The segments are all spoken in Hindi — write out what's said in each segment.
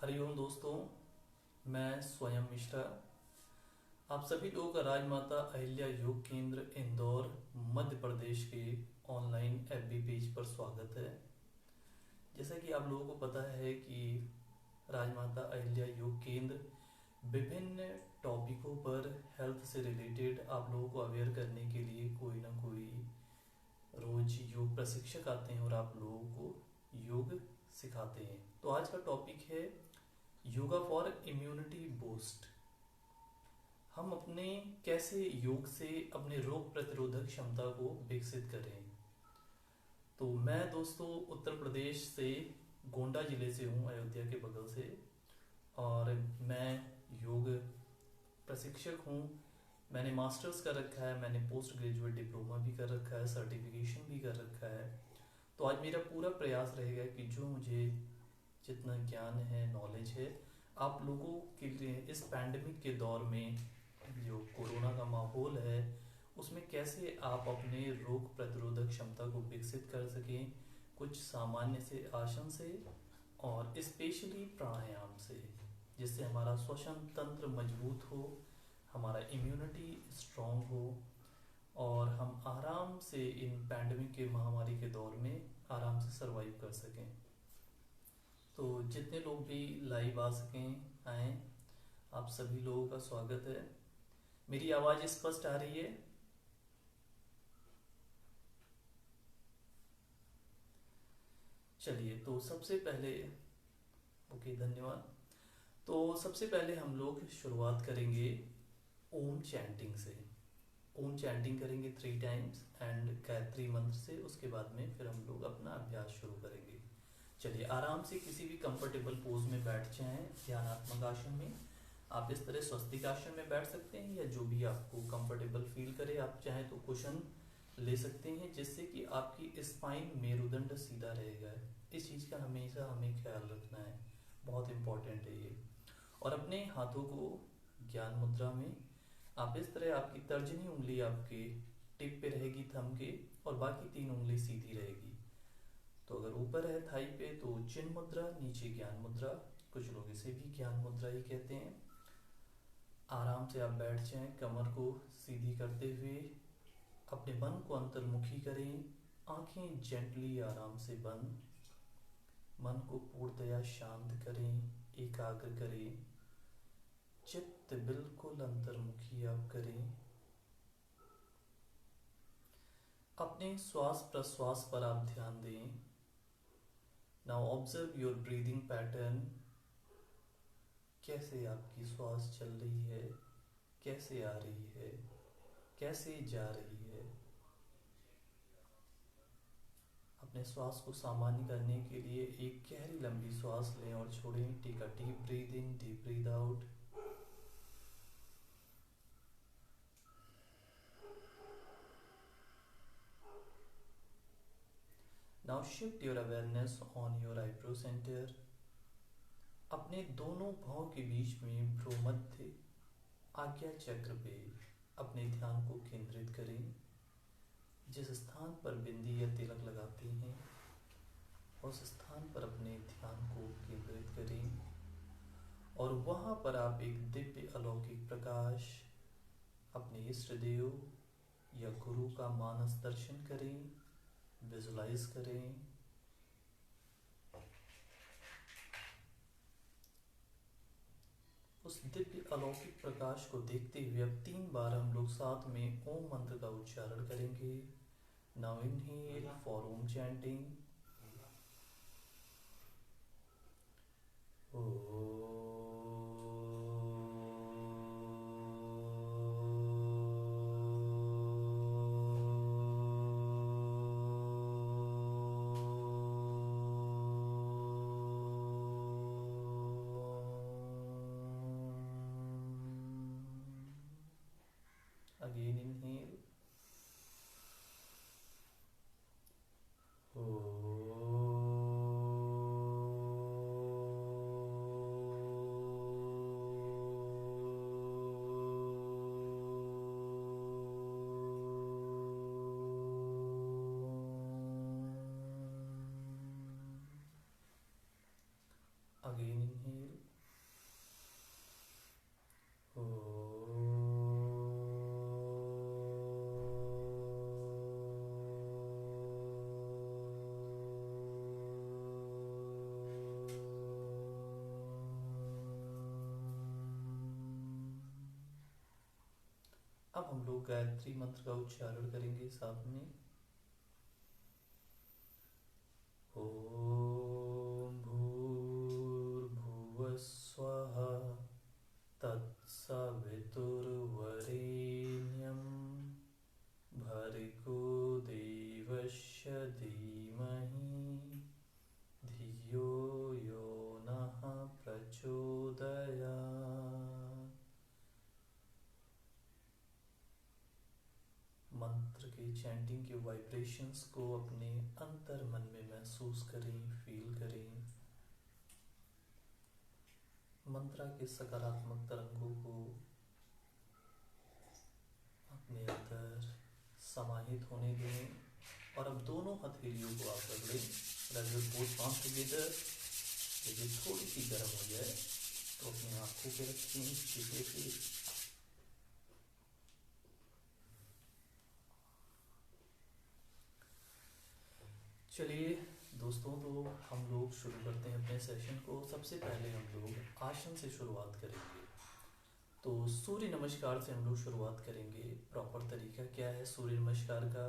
हरिओम दोस्तों, मैं स्वयं मिश्रा आप सभी लोगों का राजमाता अहिल्या योग केंद्र इंदौर मध्य प्रदेश के ऑनलाइन एफबी पेज पर स्वागत है। जैसा कि आप लोगों को पता है कि राजमाता अहिल्या योग केंद्र विभिन्न टॉपिकों पर हेल्थ से रिलेटेड आप लोगों को अवेयर करने के लिए कोई ना कोई रोज योग प्रशिक्षक आते हैं और आप लोगों को योग सिखाते हैं। तो आज का टॉपिक है योगा फॉर इम्यूनिटी बूस्ट। हम अपने कैसे योग से अपने रोग प्रतिरोधक क्षमता को विकसित करें। तो मैं दोस्तों उत्तर प्रदेश से गोंडा जिले से हूँ, अयोध्या के बगल से, और मैं योग प्रशिक्षक हूँ। मैंने मास्टर्स कर रखा है, मैंने पोस्ट ग्रेजुएट डिप्लोमा भी कर रखा है, सर्टिफिकेशन भी कर रखा है। तो आज मेरा पूरा प्रयास रहेगा कि जो मुझे जितना ज्ञान है, नॉलेज है, आप लोगों के लिए इस पैंडेमिक के दौर में जो कोरोना का माहौल है उसमें कैसे आप अपने रोग प्रतिरोधक क्षमता को विकसित कर सकें, कुछ सामान्य से आसन से और स्पेशली प्राणायाम से, जिससे हमारा श्वसन तंत्र मजबूत हो, हमारा इम्यूनिटी स्ट्रांग हो और हम आराम से इन पैंडेमिक के महामारी के दौर में आराम से सरवाइव कर सकें। तो जितने लोग भी लाइव आ सकें आए, आप सभी लोगों का स्वागत है। मेरी आवाज स्पष्ट आ रही है? चलिए, तो सबसे पहले ओके, धन्यवाद। तो सबसे पहले हम लोग शुरुआत करेंगे ओम चैंटिंग से। ओम चैंटिंग करेंगे 3 टाइम्स एंड गायत्री मंत्र से। उसके बाद में फिर हम लोग अपना अभ्यास शुरू करेंगे। चलिए, आराम से किसी भी कंफर्टेबल पोज में बैठ जाएं। ध्यानात्मक आसन में आप इस तरह स्वस्तिक आसन में बैठ सकते हैं या जो भी आपको कंफर्टेबल फील करे। आप चाहें तो कुशन ले सकते हैं, जिससे कि आपकी स्पाइन मेरुदंड सीधा रहेगा। इस चीज़ का हमेशा हमें ख्याल रखना है, बहुत इंपॉर्टेंट है ये। और अपने हाथों को ज्ञान मुद्रा में आप इस तरह, आपकी तर्जनी उंगली आपके टिप पे रहेगी थंब के, और बाकी 3 उंगली सीधी रहेगी। तो अगर ऊपर है थाई पे तो चिन्ह मुद्रा, नीचे ज्ञान मुद्रा, कुछ लोग इसे भी ज्ञान मुद्रा ही कहते हैं। आराम से आप बैठ जाएं, कमर को सीधी करते हुए अपने मन को अंतर्मुखी करें। आंखें जेंटली आराम से बंद, मन को पूर्णतया शांत करें, एकाग्र करें। चित्त बिल्कुल अंतर्मुखी आप करें। अपने श्वास प्रश्वास पर आप ध्यान दें। Now observe your breathing pattern. कैसे आपकी श्वास चल रही है, कैसे आ रही है, कैसे जा रही है। अपने श्वास को सामान्य करने के लिए एक गहरी लंबी श्वास लें और छोड़ें। Take a deep breath in, deep breath out. Now shift your awareness on your eyebrow center. अपने दोनों भौं के बीच में भ्रूमध्य आज्ञा चक्र पे अपने ध्यान को केंद्रित करें। जिस स्थान पर बिंदी या तिलक लगाते हैं उस स्थान पर अपने ध्यान को केंद्रित करें और वहां पर आप एक दिव्य अलौकिक प्रकाश, अपने इष्ट देव या गुरु का मानस दर्शन करें, विजुलाइज करें। उस दिव्य अलौकिक प्रकाश को देखते हुए अब 3 बार हम लोग साथ में ओम मंत्र का उच्चारण करेंगे। Now inhale for Om chanting. Again inhale. Again inhale. हम लोग गायत्री मंत्र का उच्चारण करेंगे साथ में। ओम भूर्भुवः स्वः तत्सवितुर्वरेण्यं भर्गो देवस्य धीमहि धियो यो नः प्रचोदयात्। मंत्र के चैंटिंग के वाइब्रेशंस को अपने अंतर मन में महसूस करें, फील करें। मंत्र के सकारात्मक तरंगों को अपने अंदर समाहित होने दें और अब दोनों हथेलियों को आप पकड़ें। Both palm together. यदि थोड़ी सी गर्म हो जाए तो अपनी आंखों पे रखें, चेहरे पे। चलिए दोस्तों, तो हम लोग शुरू करते हैं अपने सेशन को। सबसे पहले हम लोग आसन से शुरुआत करेंगे। तो सूर्य नमस्कार से हम लोग शुरुआत करेंगे। प्रॉपर तरीका क्या है सूर्य नमस्कार का?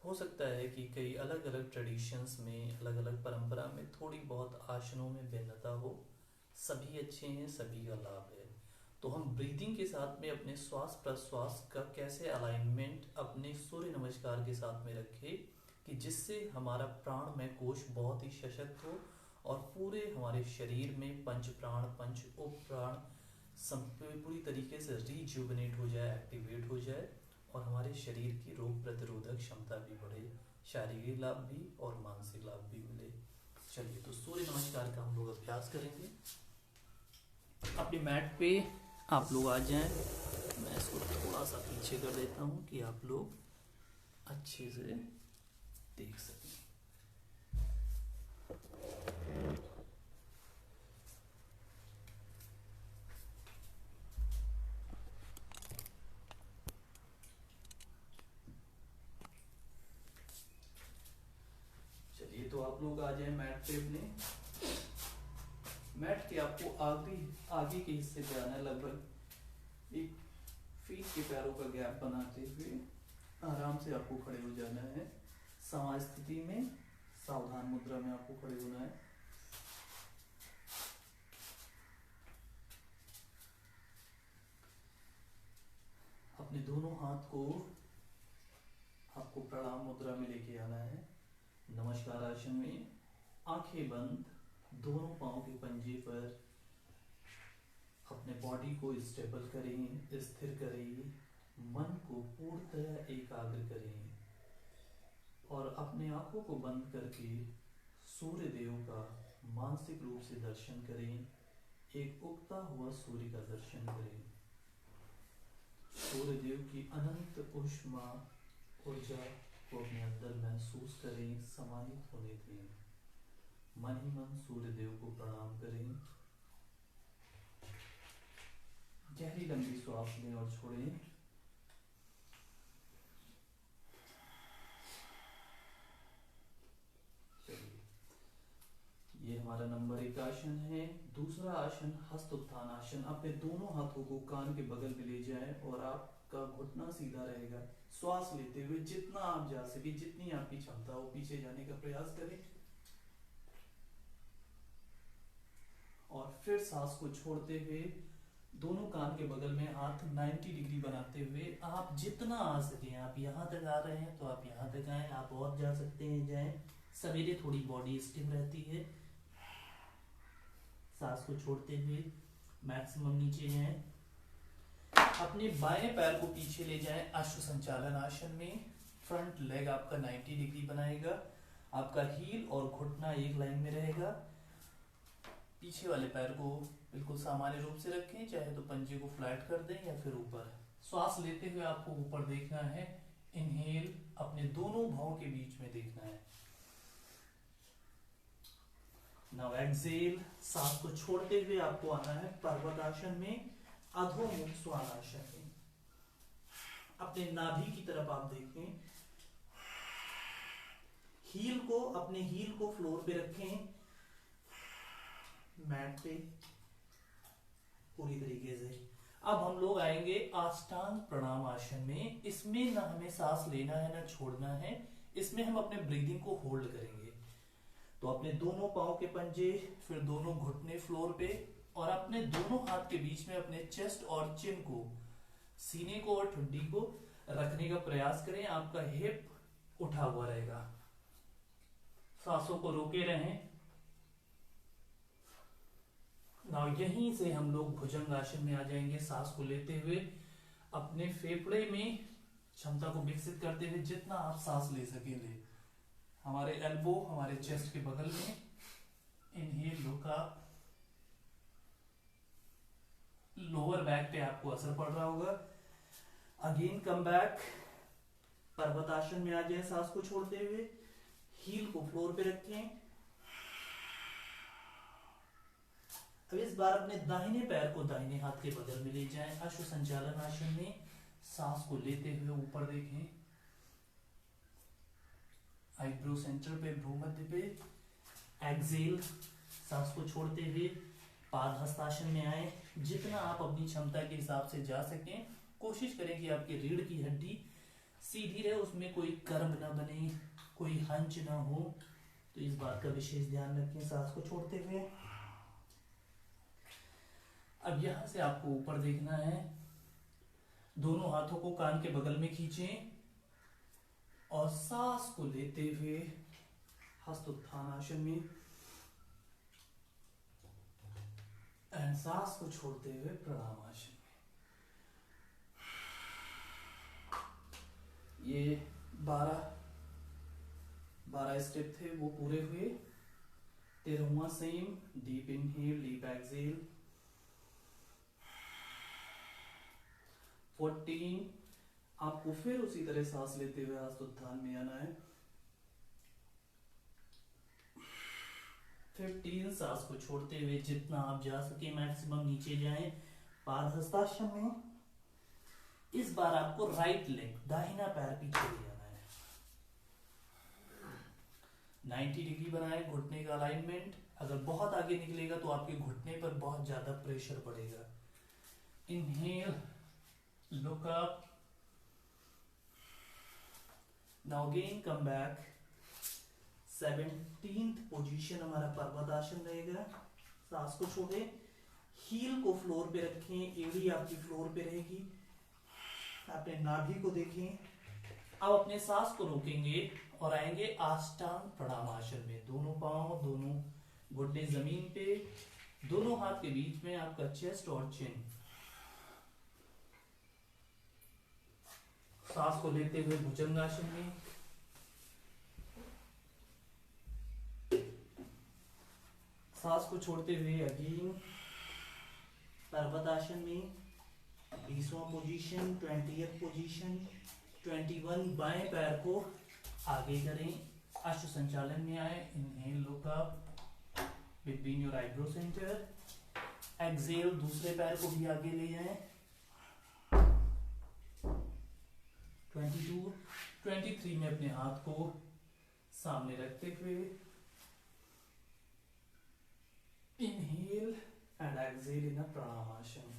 हो सकता है कि कई अलग अलग ट्रेडिशंस में, अलग अलग परंपरा में थोड़ी बहुत आसनों में भिन्नता हो। सभी अच्छे हैं, सभी का लाभ है। तो हम ब्रीदिंग के साथ में अपने श्वास प्रश्वास का कैसे अलाइनमेंट अपने सूर्य नमस्कार के साथ में रखें कि जिससे हमारा प्राणमय कोश बहुत ही सशक्त हो और पूरे हमारे शरीर में पंच प्राण, पंच उप प्राण पूरी तरीके से रिजुविनेट हो जाए, एक्टिवेट हो जाए और हमारे शरीर की रोग प्रतिरोधक क्षमता भी बढ़े, शारीरिक लाभ भी और मानसिक लाभ भी मिले। चलिए, तो सूर्य नमस्कार का हम लोग अभ्यास करेंगे। अपने मैट पे आप लोग आ जाएं। मैं इसको थोड़ा सा पीछे कर देता हूँ कि आप लोग अच्छे से देख सकें। चलिए, तो आप लोग आ जाए मैट पे। अपने मैट के आपको आगे के हिस्से पे आना है। लगभग 1 फीट के पैरों का गैप बनाते हुए आराम से आपको खड़े हो जाना है। समा स्थिति में, सावधान मुद्रा में आपको खड़े होना है। अपने दोनों हाथ को आपको प्रणाम मुद्रा में लेके आना है। नमस्कार आसन में आंखें बंद, दोनों पांव के पंजे पर अपने बॉडी को स्टेबल करें, स्थिर करें। मन को पूर्णतः एकाग्र करें और अपने आंखों को बंद करके सूर्य देव का मानसिक रूप से दर्शन करें। एक उगता हुआ सूर्य का दर्शन करें। सूर्य देव की अनंत ऊष्मा ऊर्जा को अपने अंदर महसूस करें, समाहित होने दें। मन ही मन सूर्य देव को प्रणाम करें। गहरी लंबी श्वास लें और छोड़ें। ये हमारा नंबर 1 आसन है। दूसरा आसन हस्त उत्थान आसन। अपने दोनों हाथों को कान के बगल में ले जाएं और आपका घुटना सीधा रहेगा। श्वास लेते हुए जितना आप जा सके, जितनी आपकी क्षमता हो, पीछे जाने का प्रयास करें और फिर सांस को छोड़ते हुए दोनों कान के बगल में हाथ 90 डिग्री बनाते हुए आप जितना आ सके, आप यहाँ तक आ रहे हैं तो आप यहाँ तक आए, आप और जा सकते हैं जाएं। सवेरे थोड़ी बॉडी स्टिफ रहती है। सांस को छोड़ते हुए मैक्सिमम नीचे जाएं। अपने बाएं पैर को पीछे ले जाएं अश्व संचालन आसन में। फ्रंट लेग आपका 90 डिग्री बनाएगा। आपका हील और घुटना एक लाइन में रहेगा। पीछे वाले पैर को बिल्कुल सामान्य रूप से रखें, चाहे तो पंजे को फ्लैट कर दें या फिर ऊपर। श्वास लेते हुए आपको ऊपर देखना है। इनहेल अपने दोनों भावों के बीच में देखना है। नाउ एक्सहेल, सांस को छोड़ते हुए आपको आना है पर्वत आसन में, अधोमुख श्वान आसन में। अपने नाभि की तरफ आप देखें। अपने हील को फ्लोर पे रखें, मैट पे पूरी तरीके से। अब हम लोग आएंगे अष्टांग प्रणाम आसन में। इसमें ना हमें सांस लेना है ना छोड़ना है, इसमें हम अपने ब्रीदिंग को होल्ड करेंगे। तो अपने दोनों पांव के पंजे, फिर दोनों घुटने फ्लोर पे, और अपने दोनों हाथ के बीच में अपने चेस्ट और चिन को, सीने को और ठुड्डी को रखने का प्रयास करें। आपका हिप उठा हुआ रहेगा। सांसों को रोके रहें। ना यहीं से हम लोग भुजंग आसन में आ जाएंगे। सांस को लेते हुए अपने फेफड़े में क्षमता को विकसित करते हुए जितना आप सांस ले सकेंगे, हमारे एल्बो हमारे चेस्ट के बगल में। Inhale, look up. Lower back पे आपको असर पड़ रहा होगा। Again come back. पर्वतासन में आ जाए सांस को छोड़ते हुए। हील को फ्लोर पे रखें। अब इस बार अपने दाहिने पैर को दाहिने हाथ के बगल में ले जाएं। अश्व संचालन आसन में सांस को लेते हुए ऊपर देखें। आईब्रो सेंटर पे, भ्रू मध्य पे। एक्सेल, सांस को छोड़ते हुए पाद हस्तासन में आए। जितना आप अपनी क्षमता के हिसाब से जा सकें, कोशिश करें कि आपकी रीढ़ की हड्डी सीधी रहे, उसमें कोई कर्व ना बने, कोई हंच ना हो। तो इस बात का विशेष ध्यान रखें सांस को छोड़ते हुए। अब यहां से आपको ऊपर देखना है। दोनों हाथों को कान के बगल में खींचें और सांस को लेते हुए हस्तोत्थान आसन में, एंड सांस को छोड़ते हुए प्रणाम आसन में। ये 12 स्टेप थे, वो पूरे हुए। 13वां same, deep inhale, deep exhale. 14 आपको फिर उसी तरह सांस लेते हुए हस्तोत्थान में आना है। 15 सांस को छोड़ते हुए जितना आप जा सके मैक्सिमम नीचे जाएं, पाद हस्तासन में। इस बार आपको राइट लेग, दाहिना पैर पीछे ले जाना है। 90 डिग्री बनाए घुटने का अलाइनमेंट। अगर बहुत आगे निकलेगा तो आपके घुटने पर बहुत ज्यादा प्रेशर पड़ेगा। Inhale, look up. Now again come back. 17th position हमारा पर्वतासन रहेगा। सांस को छोड़े, हील को फ्लोर पे रखें, एड़ी आपकी फ्लोर पे रहेगी। अपने नाभि को देखें। अब अपने सांस को रोकेंगे और आएंगे अष्टांग प्रणाम आसन में। दोनों पांव, दोनों घुटने जमीन पे, दोनों हाथ के बीच में आपका चेस्ट और चिन। सांस को लेते हुए भुजंगासन में। सांस को छोड़ते हुए अगेन पर्वतासन में। 20वां पोजीशन, 20th पोजीशन। 21 बाएं पैर को आगे करें, अश्व संचालन में आए। Inhale, look up between your eyebrow centre. Exhale, दूसरे पैर को भी आगे ले जाएं। 22, 23 में अपने हाथ को सामने रखते हुए इनहेल एंड एक्सहेल इन प्रणाम आसन।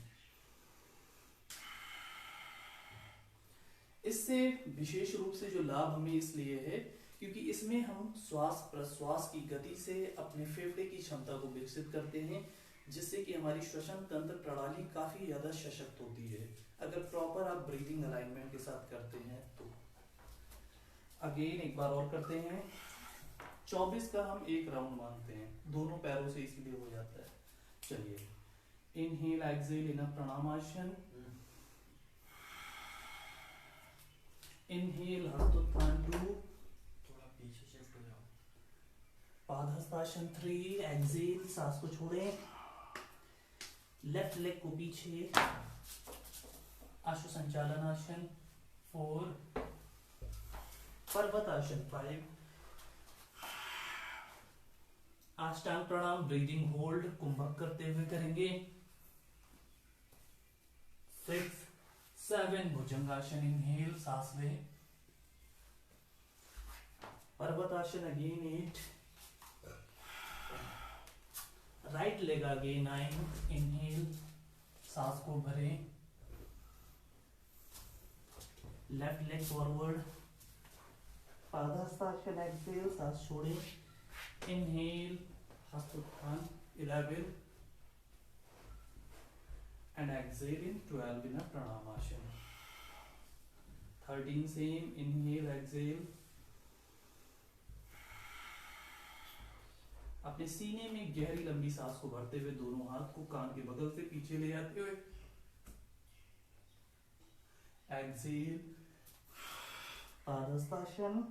इससे विशेष रूप से जो लाभ हमें इसलिए है क्योंकि इसमें हम श्वास प्रश्वास की गति से अपने फेफड़े की क्षमता को विकसित करते हैं, जिससे कि हमारी श्वसन तंत्र प्रणाली काफी ज्यादा सशक्त होती है अगर प्रॉपर आप ब्रीदिंग अलाइनमेंट के साथ करते हैं तो। अगेन एक बार और करते हैं। 24 का हम एक राउंड मानते हैं, दोनों पैरों से इसीलिए हो जाता है। चलिए, इनहेल एक्सहेल इन प्रणाम आसन। इनहेल हस्तोत्थान 2, थोड़ा पीछे शिफ्ट हो जाओ। पादहस्तासन 3, एक्सहेल, सांस को छोड़ें, लेफ्ट लेग को पीछे, अश्व संचालन आसन 4, पर्वतासन 5, अष्टांग प्रणाम ब्रीदिंग होल्ड कुंभक करते हुए करेंगे 6, 7 भुजंगासन इनहेल, सांस लें, पर्वतासन अगेन 8, राइट लेग आगे 9, इनहेल, सांस को भरें, left leg forward, Padahastasana, exhale, सांस छोड़ें, inhale, Hastotthan 11 and exhale in 12 in a pranamasana. 13 same, inhale, exhale. अपने सीने में गहरी लंबी सांस को भरते हुए दोनों हाथ को कान के बगल से पीछे ले जाते हुए एक्सेल, पादहस्तासन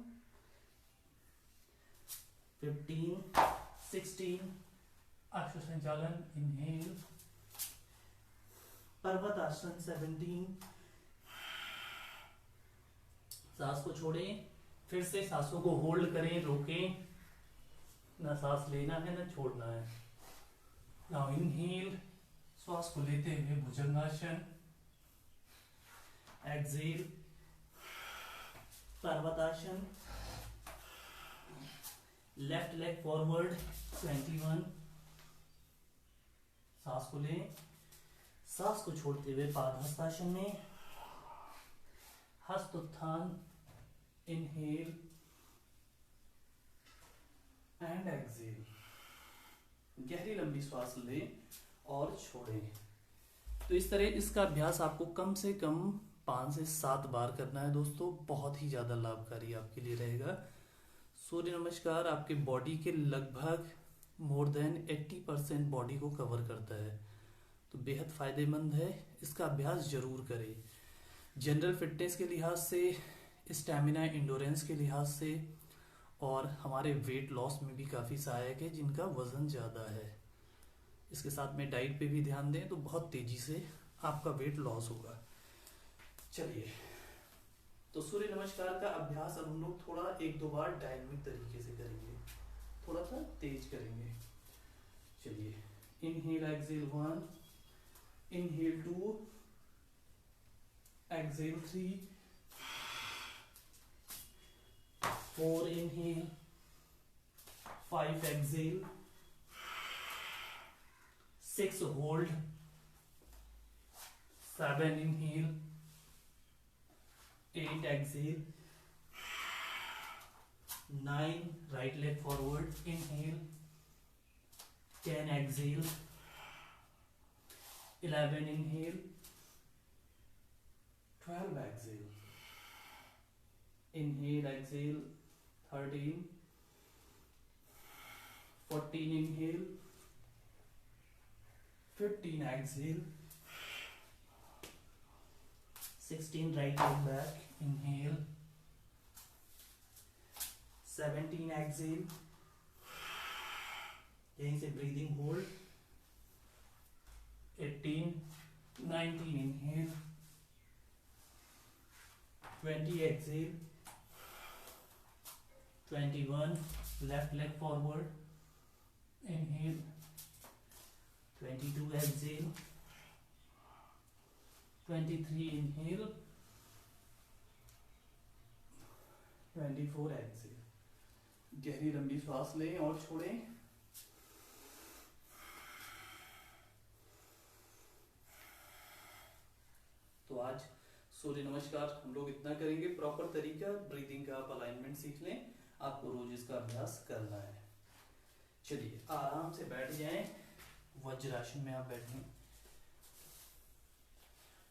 15, 16, अश्व संचालन, इनहेल, पर्वत आसन 17, सांस को छोड़ें, फिर से सांसों को होल्ड करें, रोकें, ना सांस लेना है ना छोड़ना है। नाउ इनहेल, श्वास को लेते हुए भुजंगासन, एक्सेल, पर्वतासन, लेफ्ट लेग फॉरवर्ड 21, सांस को लें, सांस को छोड़ते हुए पादहस्तासन में, हस्तोत्थान, इनहेल एंड एक्सेल। गहरी लंबी श्वास लें और छोड़ें। तो इस तरह इसका अभ्यास आपको कम से कम 5 से 7 बार करना है दोस्तों, बहुत ही ज्यादा लाभकारी आपके लिए रहेगा। सूर्य नमस्कार आपके बॉडी के लगभग मोर देन 80% बॉडी को कवर करता है, तो बेहद फायदेमंद है। इसका अभ्यास जरूर करें। जनरल फिटनेस के लिहाज से, स्टैमिना इंडोरेंस के लिहाज से और हमारे वेट लॉस में भी काफ़ी सहायक है जिनका वजन ज़्यादा है। इसके साथ में डाइट पे भी ध्यान दें तो बहुत तेज़ी से आपका वेट लॉस होगा। चलिए, तो सूर्य नमस्कार का अभ्यास अब हम लोग थोड़ा 1-2 बार डायनामिक तरीके से करेंगे, थोड़ा सा तेज करेंगे। चलिए, inhale exhale 1, inhale 2, exhale 3, 4 inhale, 5 exhale, 6 hold, 7 inhale, 8 exhale, 9 right leg forward, inhale, 10 exhale, 11 inhale, 12 exhale, inhale, exhale 13, 14 inhale, 15 exhale, 16 right leg back, inhale, 17 exhale, यहीं से breathing hold, 18, 19 inhale, 20 exhale, 21 left leg forward, inhale, 22 exhale, 23 inhale, 24 exhale। गहरी लंबी श्वास लें और छोड़ें। तो आज सूर्य नमस्कार हम लोग इतना करेंगे। प्रॉपर तरीका ब्रीदिंग का आप अलाइनमेंट सीख लें, आपको रोज इसका अभ्यास करना है। चलिए, आराम से बैठ जाएं। वज्रासन में आप बैठें।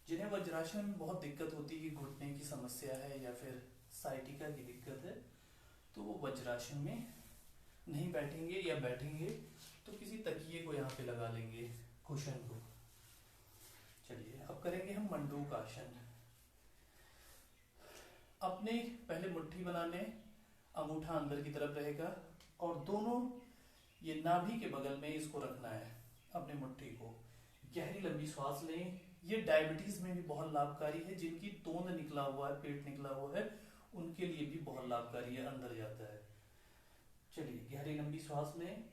जिन्हें वज्रासन में बहुत दिक्कत होती है कि घुटने की समस्या है या फिर साइटिका की दिक्कत है, तो वो वज्रासन में नहीं बैठेंगे, या बैठेंगे तो किसी तकिए को यहाँ पे लगा लेंगे, कुशन को। चलिए, अब करेंगे हम मंडूक आसन। अपने पहले मुट्ठी बनाने, अंगूठा अंदर की तरफ रहेगा और दोनों ये नाभि के बगल में इसको रखना है, अपने मुट्ठी को। गहरी लंबी श्वास लें। ये डायबिटीज में भी बहुत लाभकारी है। जिनकी तोंद निकला हुआ है, पेट निकला हुआ है, उनके लिए भी बहुत लाभकारी है, अंदर जाता है। चलिए, गहरी लंबी श्वास लें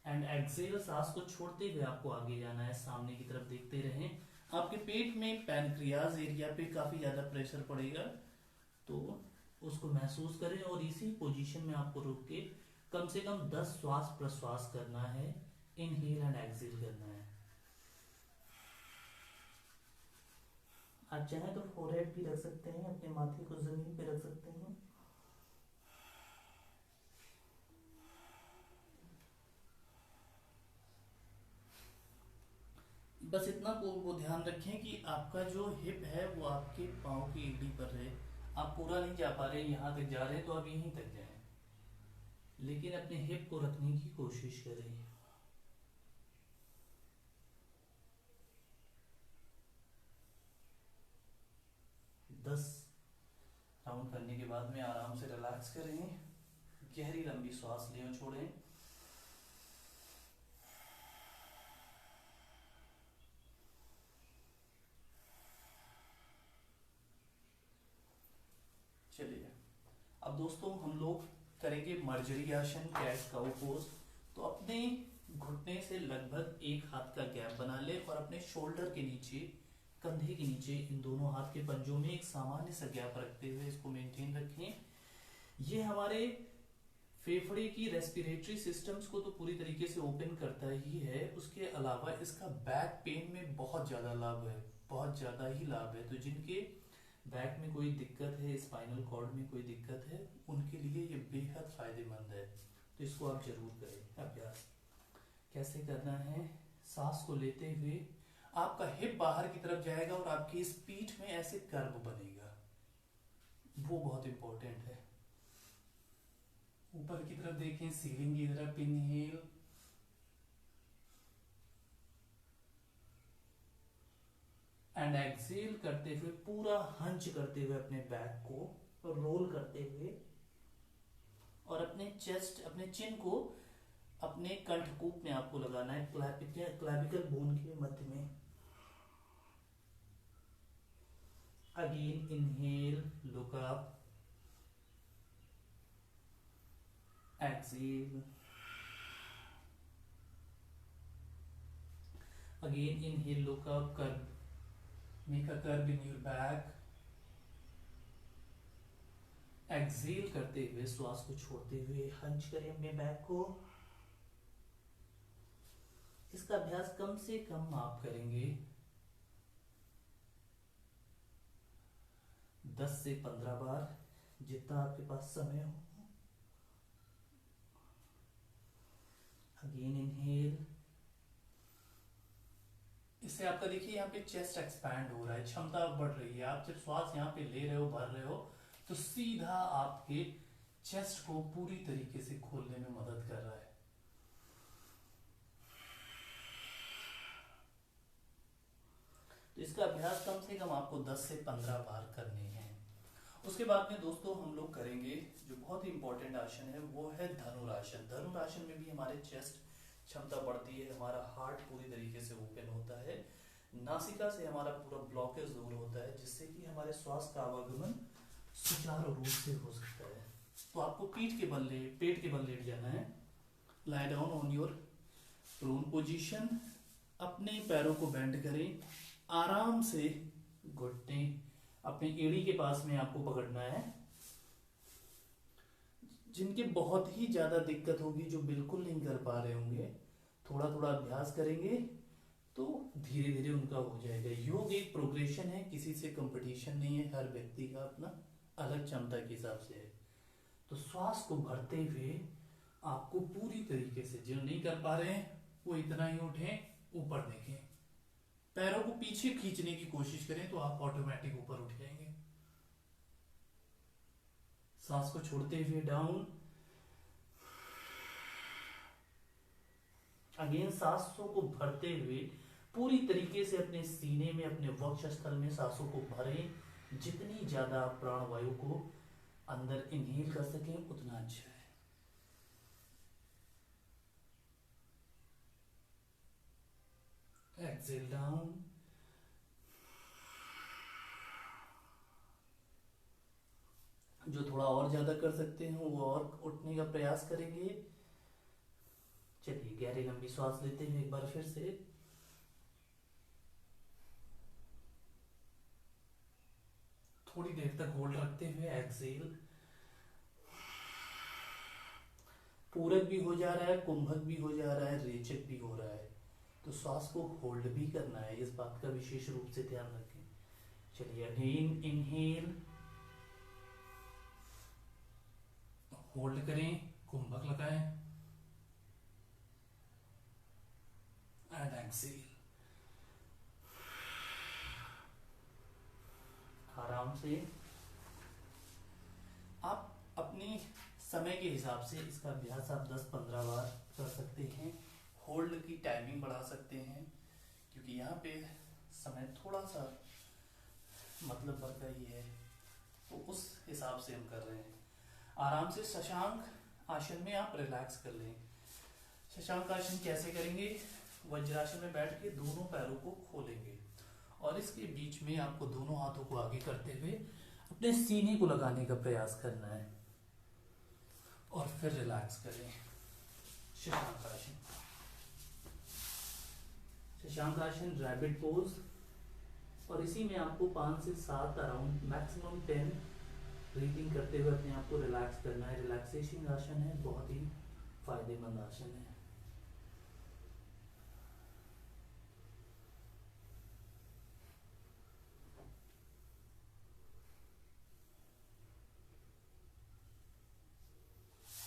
एंड एक्सेल। सांस को छोड़ते हुए आपको आगे जाना है, सामने की तरफ देखते रहें। आपके पेट में पैनक्रियाज एरिया पे काफी ज्यादा प्रेशर पड़ेगा, तो उसको महसूस करें और इसी पोजीशन में आपको रुक के कम से कम 10 श्वास प्रश्वास करना है। इनहेल एंड एक्सेल करना है। आप चाहें तो फोरहेड भी रख सकते हैं, अपने माथे को जमीन पे रख सकते हैं। बस इतना वो ध्यान रखें कि आपका जो हिप है वो आपके पाँव की एड़ी पर रहे। आप पूरा नहीं जा पा रहे, यहाँ तक जा रहे हैं तो आप यहीं तक जाएं, लेकिन अपने हिप को रखने की कोशिश करें। 10 राउंड करने के बाद में आराम से रिलैक्स करें, गहरी लंबी सांस लें और छोड़ें। चलिए अब दोस्तों हम लोग करेंगे मर्जरी आसन, कैट काउ पोज। तो अपने घुटने से लगभग एक हाथ का गैप बना ले और अपने शोल्डर के नीचे, कंधे के नीचे, इन दोनों हाथ के पंजों में एक सामान्य सा गैप रखते हुए इसको मेंटेन रखें। ये हमारे फेफड़े की रेस्पिरेटरी सिस्टम्स को तो पूरी तरीके से ओपन करता ही है, उसके अलावा इसका बैक पेन में बहुत ज़्यादा लाभ है, बहुत ज़्यादा ही लाभ है। तो जिनके बैक में कोई दिक्कत है, स्पाइनल कॉर्ड में कोई दिक्कत है, उनके लिए ये बेहद फायदेमंद है। तो इसको आप जरूर करें अभ्यास। कैसे करना है? सांस को लेते हुए आपका हिप बाहर की तरफ जाएगा और आपकी इस पीठ में ऐसे कर्व बनेगा, वो बहुत इंपॉर्टेंट है। ऊपर की तरफ देखें, सीलिंग की तरफ। इनहेल एंड एक्सेल करते हुए पूरा हंच करते हुए अपने बैक को रोल करते हुए और अपने चेस्ट, अपने चिन को अपने कंठकूप में आपको लगाना है, क्लैविकल बोन के मध्य में। Again inhale, look up, exhale, again inhale, look up, curve, make a curve in your back. Exhale करते हुए श्वास को छोड़ते हुए हंच करें अपने बैक को। इसका अभ्यास कम से कम आप करेंगे 10 से 15 बार, जितना आपके पास समय हो। Again inhale. इससे आपका देखिए यहाँ पे चेस्ट एक्सपैंड हो रहा है, क्षमता बढ़ रही है। आप जब श्वास यहाँ पे ले रहे हो, भर रहे हो, तो सीधा आपके चेस्ट को पूरी तरीके से खोलने में मदद कर रहा है। तो इसका अभ्यास कम से कम आपको 10 से 15 बार करने हैं। उसके बाद में दोस्तों हम लोग करेंगे जो बहुत ही इंपॉर्टेंट आसन है, वो है धनुरासन। धनुरासन में भी हमारे चेस्ट क्षमता बढ़ती है, हमारा हार्ट पूरी तरीके से ओपन होता है, नासिका से हमारा पूरा ब्लॉकेज दूर होता है, जिससे कि हमारे श्वास का आवागमन सुचारू रूप से हो सकता है। तो आपको पेट के बल लेट जाना है। Lie down on your prone position. अपने पैरों को बेंड करें, आराम से घुटने अपने एड़ी के पास में आपको पकड़ना है। जिनके बहुत ही ज्यादा दिक्कत होगी, जो बिल्कुल नहीं कर पा रहे होंगे, थोड़ा थोड़ा अभ्यास करेंगे तो धीरे धीरे उनका हो जाएगा। योग एक प्रोग्रेशन है, किसी से कंपटीशन नहीं है, हर व्यक्ति का अपना अलग क्षमता के हिसाब से है। तो श्वास को भरते हुए आपको पूरी तरीके से, जो नहीं कर पा रहे हैं वो इतना ही उठें, ऊपर देखें, पैरों को पीछे खींचने की कोशिश करें तो आप ऑटोमेटिक ऊपर उठ जाएंगे। सांस को छोड़ते हुए डाउन। अगेन सांसों को भरते हुए पूरी तरीके से अपने सीने में, अपने वक्षस्थल में सांसों को भरें। जितनी ज्यादा प्राणवायु को अंदर इनहेल कर सकें उतना अच्छा है। Exhale down. जो थोड़ा और ज्यादा कर सकते हैं वो और उठने का प्रयास करेंगे। चलिए गहरी लंबी सांस लेते हैं एक बार फिर से। थोड़ी देर तक होल्ड रखते हुए एक्सेल। पूरक भी हो जा रहा है, कुंभक भी हो जा रहा है, रेचक भी हो रहा है, तो श्वास को होल्ड भी करना है। इस बात का विशेष रूप से ध्यान रखें। चलिए अगेन इनहेल, होल्ड करें, कुंभक लगाएं एंड एक्सहेल। आराम से आप अपनी समय के हिसाब से इसका अभ्यास आप 10-15 बार कर सकते हैं। होल्ड की टाइमिंग बढ़ा सकते हैं, क्योंकि यहाँ पे समय थोड़ा सा मतलब भर का ही है, तो उस हिसाब से हम कर रहे हैं। आराम से शशांक आसन में आप रिलैक्स कर लें। शशांक आसन कैसे करेंगे? वज्रासन में बैठ के दोनों पैरों को खोलेंगे और इसके बीच में आपको दोनों हाथों को आगे करते हुए अपने सीने को लगाने का प्रयास करना है और फिर रिलैक्स करें। शशांक आसन, शशांक आसन रैबिट पोज, और इसी में आपको 5 से 7 अराउंड मैक्सिमम 10 ब्रीथिंग करते हुए अपने आप को रिलैक्स करना है। रिलैक्सेशन आसन है, बहुत ही फायदेमंद आसन है।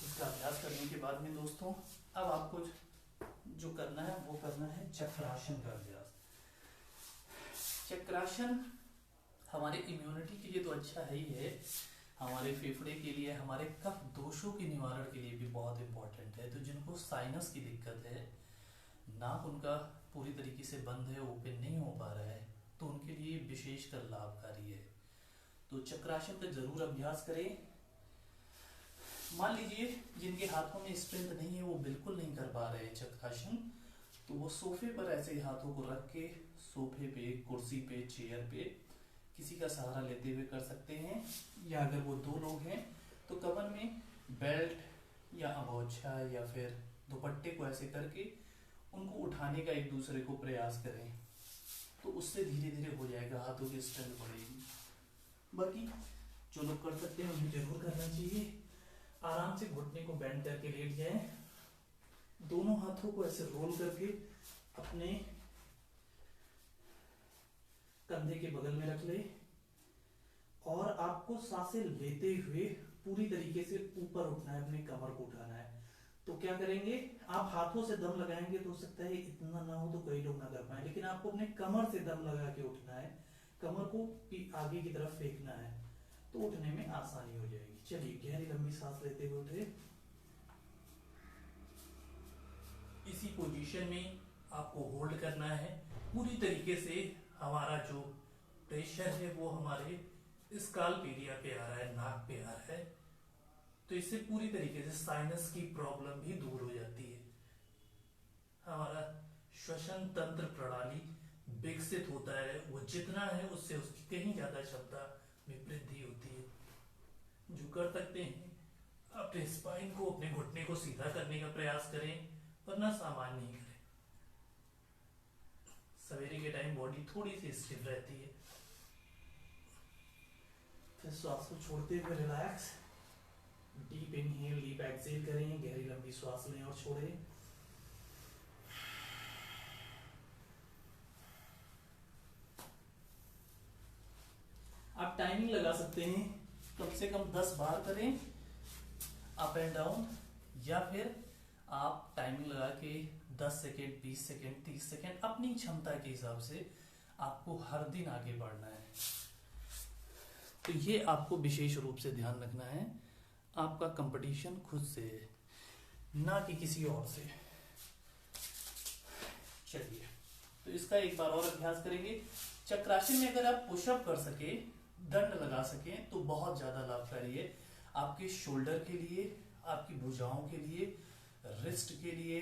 इसका अभ्यास करने के बाद में दोस्तों अब आपको जो करना है वो करना है चक्रासन का अभ्यास। चक्रासन हमारे इम्यूनिटी के लिए तो अच्छा है ही है, हमारे फेफड़े के लिए, हमारे कफ दोषों के निवारण के लिए भी बहुत इंपॉर्टेंट है। तो जिनको साइनस की दिक्कत है, नाक उनका पूरी तरीके से बंद है, ओपन नहीं हो पा रहा है, तो उनके लिए विशेषकर लाभकारी है। तो चक्रासन का जरूर अभ्यास करें। मान लीजिए जिनके हाथों में स्ट्रेंथ नहीं है, वो बिल्कुल नहीं कर पा रहे हैं चक्रासन, तो वो सोफे पर ऐसे हाथों को रख के सोफे पे, कुर्सी पे, चेयर पे किसी का सहारा लेते हुए कर सकते हैं। या अगर वो 2 लोग हैं तो कमर में बेल्ट या अबोछा या फिर दुपट्टे को ऐसे करके उनको उठाने का एक दूसरे को प्रयास करें, तो उससे धीरे धीरे हो जाएगा, हाथों की स्ट्रेंथ बढ़ेगी। बाकी जो लोग कर सकते हैं उन्हें जरूर करना चाहिए। आराम से घुटने को बेंड करके लेट जाएं, दोनों हाथों को ऐसे रोल करके अपने कंधे के बगल में रख ले और आपको सांसें लेते हुए पूरी तरीके से ऊपर उठना है, अपने कमर को उठाना है। तो क्या करेंगे, आप हाथों से दम लगाएंगे तो हो सकता है इतना ना हो तो कई लोग ना कर पाए, लेकिन आपको अपने कमर से दम लगा के उठना है, कमर को आगे की तरफ फेंकना है, तो उठने में आसानी हो जाएगी। चलिए गहरी लंबी सांस लेते हुए उठे। इसी पोजीशन में आपको होल्ड करना है पूरी तरीके से। हमारा जो प्रेशर है वो हमारे स्काल्प एरिया पे आ रहा है, नाक पे आ रहा है, तो इससे पूरी तरीके से साइनस की प्रॉब्लम भी दूर हो जाती है। हमारा श्वसन तंत्र प्रणाली विकसित होता है, वो जितना है उससे उसकी कहीं ज्यादा क्षमता में वृद्धि होती है। जो कर सकते हैं अपने स्पाइन को, अपने घुटने को सीधा करने का प्रयास करें, वरना सामान्य नहीं करें। सवेरे के टाइम बॉडी थोड़ी सी स्टिफ रहती है। फिर श्वास को छोड़ते हुए relax, deep inhale deep exhale करें, गहरी लंबी श्वास लें और छोड़ें। आप टाइमिंग लगा सकते हैं, कम से कम 10 बार करें अप एंड डाउन, या फिर आप टाइमिंग लगा के 10 सेकेंड, 20 सेकेंड, 30 सेकेंड अपनी क्षमता के हिसाब से आपको हर दिन आगे बढ़ना है। तो ये आपको विशेष रूप से ध्यान रखना है, आपका कंपटीशन खुद से है, ना कि किसी और से। चलिए तो इसका एक बार और अभ्यास करेंगे। चक्रासन में अगर आप पुशअप कर सके, दंड लगा सके, तो बहुत ज्यादा लाभकारी है आपके शोल्डर के लिए, आपकी भुजाओं के लिए, रिस्ट के लिए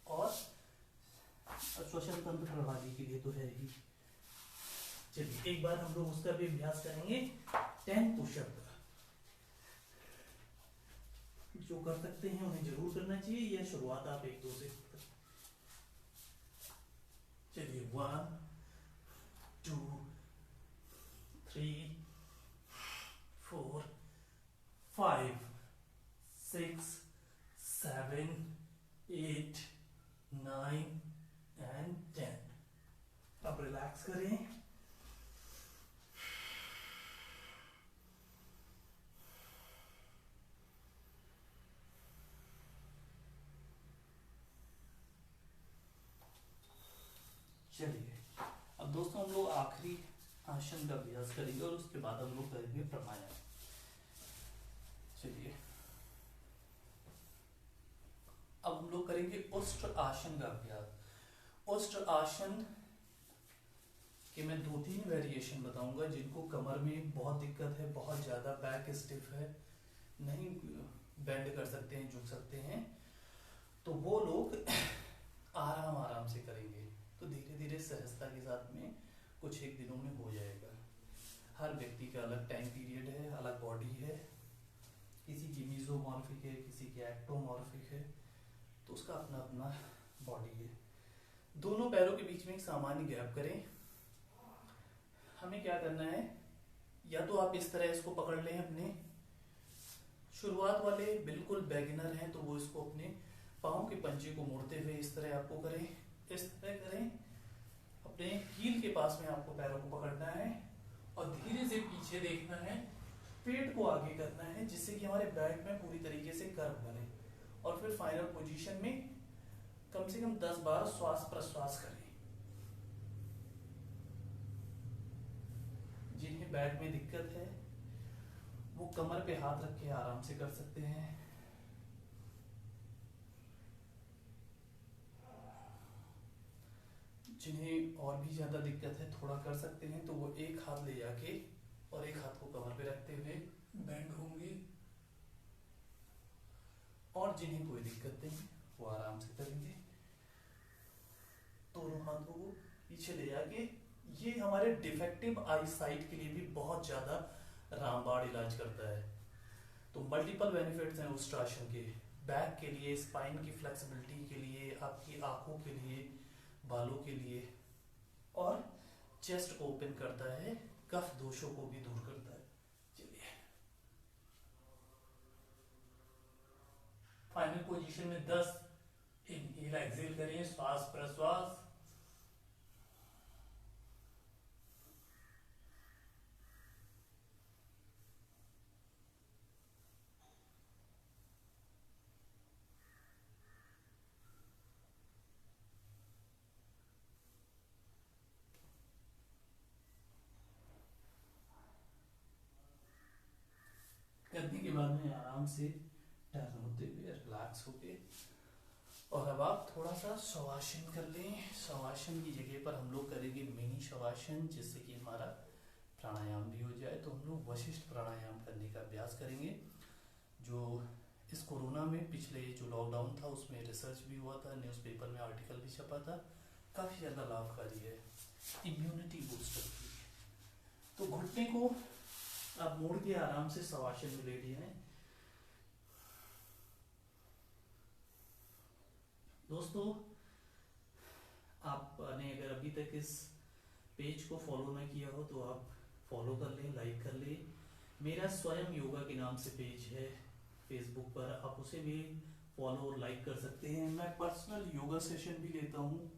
और श्वसन तंत्र प्रणाली के लिए तो है ही। चलिए एक बार हम लोग उसका भी अभ्यास करेंगे, 10 पुशअप का। जो कर सकते हैं उन्हें जरूर करना चाहिए, यह शुरुआत आप 1-2 से। चलिए 1 2 3 4 5 6 7 8 9 एंड 10। अब रिलैक्स करें, चलिए अब दोस्तों हम लोग आखिरी आसन का अभ्यास करेंगे और उसके बाद हम लोग करेंगे प्राणायाम। चलिए अब हम लोग करेंगे उष्ट्र आसन का अभ्यास। उष्ट्र आसन कि मैं 2-3 वेरिएशन बताऊंगा जिनको कमर में बहुत दिक्कत है, बहुत ज़्यादा बैक स्टिफ है, नहीं बेंड कर सकते हैं, झुक सकते हैं, तो वो लोग आराम आराम से करेंगे तो धीरे धीरे सहजता के साथ में कुछ एक दिनों में हो जाएगा। हर व्यक्ति का अलग टाइम पीरियड है, अलग बॉडी है, किसी की मीजोमॉर्फिक है, किसी की एक्टोमॉर्फिक है, तो उसका अपना अपना बॉडी है। दोनों पैरों के बीच में एक सामान्य गैप करें। हमें क्या करना है, या तो आप इस तरह इसको पकड़ लें, अपने शुरुआत वाले बिल्कुल बेगिनर हैं तो वो इसको अपने पाँव के पंजे को मोड़ते हुए इस तरह आपको करें, इस तरह करें, अपने हील के पास में आपको पैरों को पकड़ना है और धीरे से पीछे देखना है, पेट को आगे करना है जिससे कि हमारे बैक में पूरी तरीके से कर्व बने, और फिर फाइनल पोजीशन में कम से कम 10 बार श्वास प्रश्वास करें। जिन्हें बैक में दिक्कत है वो कमर पे हाथ रख के आराम से कर सकते हैं। जिन्हें और भी ज्यादा दिक्कत है, थोड़ा कर सकते हैं, तो वो एक हाथ ले जाके और एक हाथ को कमर पे रखते हुए बैंड होंगे, और जिन्हें कोई दिक्कत नहीं वो आराम से करेंगे। दोनों हाथों को पीछे ले जाके, ये हमारे डिफेक्टिव आई साइट के लिए भी बहुत ज्यादा रामबाण इलाज करता है। तो मल्टीपल बेनिफिट्स हैं उस आसन के, बैक के लिए, स्पाइन की फ्लेक्सिबिलिटी के लिए, आपकी आंखों के लिए, बालों के लिए, और चेस्ट को ओपन करता है, कफ दोषों को भी दूर करता है। चलिए फाइनल पोजीशन में 10 इनहेल एक्सहेल करें, श्वास प्रश्वास। करने के बाद में आराम से टर्न होते हुए रिलैक्स होके, और अब आप थोड़ा सा शवासन कर लें। शवासन की जगह पर हम लोग करेंगे मिनी शवासन, जिससे कि हमारा प्राणायाम भी हो जाए। तो हम लोग वशिष्ठ प्राणायाम करने का अभ्यास करेंगे, जो इस कोरोना में पिछले जो लॉकडाउन था उसमें रिसर्च भी हुआ था, न्यूज़पेपर में आर्टिकल भी छपा था, काफ़ी ज़्यादा लाभकारी है, इम्यूनिटी बूस्टर की। तो घुटने को आप मोड़ के आराम से शवासन में ले लिए हैं। दोस्तों आपने अगर अभी तक इस पेज को फॉलो ना किया हो तो आप फॉलो कर लें, लाइक कर लें। मेरा स्वयं योगा के नाम से पेज है फेसबुक पर, आप उसे भी फॉलो और लाइक कर सकते हैं। मैं पर्सनल योगा सेशन भी लेता हूँ,